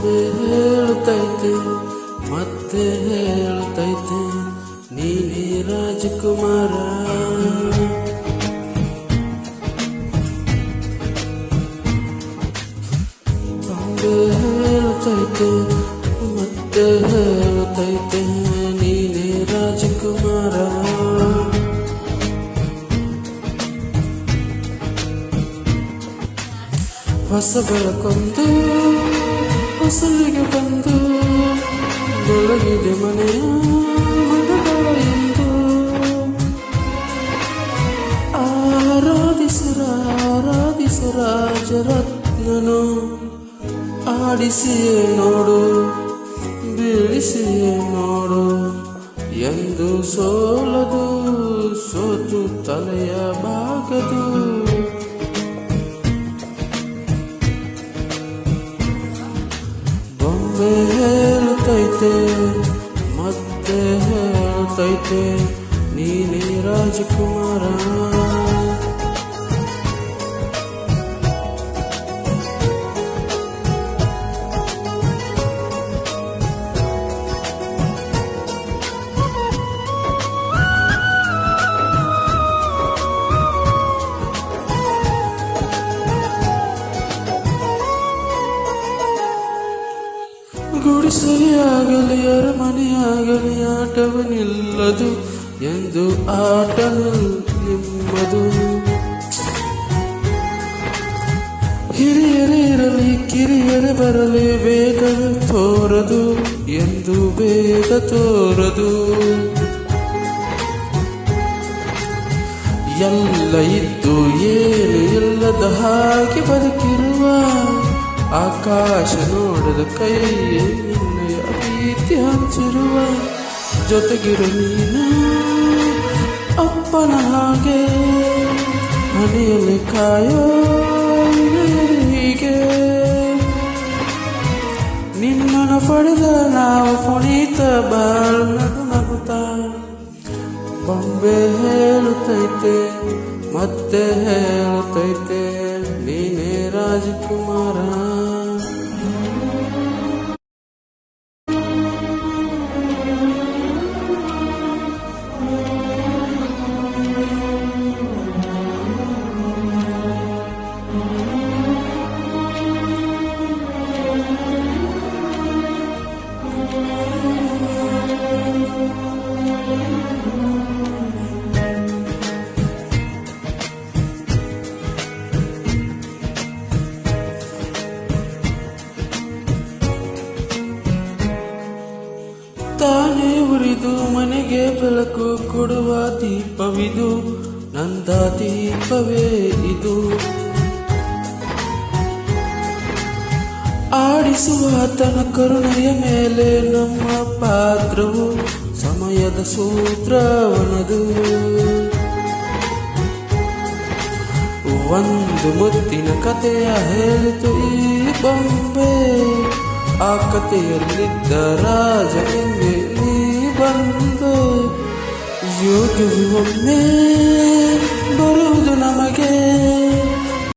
ಬೊಂಬೆ ಹೇಳುತ್ತೈತೆ ಮತ್ತೆ ಹೇಳುತ್ತೈತೆ ನೀನೇ ರಾಜಕುಮಾರ. ಬೊಂಬೆ ಹೇಳುತ್ತೈತೆ ಮತ್ತೆ ಹೇಳುತ್ತೈತೆ ನೀನೇ ರಾಜಕುಮಾರ. ಹೊಸ ಬೆಳಕೊಂದು ಹೊಸಲಿಗೆ ಬಂದು ಬೆಳಗಿದೆ ಮನೆಯ ಮನಗಳ ಎಂದು ಆರಾಧಿಸು ರಾಜರತ್ನನು. ಆಡಿಸಿಯೇ ನೋಡು ಬೀಳಿಸಿಯೇ ನೋಡು ಎಂದು ಸೋಲದು ಸೋತು ತಲೆಯ ಬಾಗದು. ಬೊಂಬೆ ಹೇಳುತ್ತೈತೆ ಮತ್ತೆ ಹೇಳುತ್ತೈತೆ ನೀನೇ ರಾಜಕುಮಾರ. ಗುಡಿಸಲಿಯಾಗಲಿ ಅರಮನೆಯಾಗಲಿ ಆಟವ ನಿಲ್ಲದು ಎಂದು ಆಟ ನಿಮ್ಮದು. ಹಿರಿಯರಿರಲಿ ಕಿರಿಯರು ಬರಲಿ ವೇಗವೇ ತೋರದು ಎಂದು ವೇಗ ತೋರದು. ಎಲ್ಲ ಇದ್ದು ಏನು ಇಲ್ಲದ ಹಾಗೆ ಬದುಕಿರುವ ಆಕಾಶ ನೋಡದ ಕೈ ನಿನ್ನಯ ಪ್ರೀತಿ ಹಂಚಿರುವ. ಜೊತೆಗಿರು ನೀನು ಅಪ್ಪನ ಹಾಗೆ ಮನೆಯಲ್ಲಿ ಕಾಯೋ ಹೀಗೆ. ನಿನ್ನನ್ನು ಪಡೆದ ನಾವು ಪುನೀತ ಬಾಳು ನಗು ನಗುತ್ತಾ. ಬೊಂಬೆ ಹೇಳುತ್ತೈತೆ ಮತ್ತೆ ಹೇಳುತ್ತೈತೆ ನೀನೇ ರಾಜಕುಮಾರ. ತಾನೇ ಉರಿದು ಮನೆಗೆ ಬೆಳಕು ಕೊಡುವ ದೀಪವಿದು ನಂದ ದೀಪವೇ ಇದು. ಆಡಿಸುವ ತನ್ನ ಕರುಣೆಯ ಮೇಲೆ ನಮ್ಮ ಪಾತ್ರವು ಸಮಯದ ಸೂತ್ರವನದು. ಒಂದು ಮುತ್ತಿನ ಕಥೆಯ ಹೇಳಿತು ಈ ಬೊಂಬೆ. ಆ ಕಥೆಯಲ್ಲಿದ್ದ ರಾಜನಿಗೆ ನೀ ಬಂದೆ. ಯೋಗವು ಒಮ್ಮೆ ಬರುವುದು ನಮಗೆ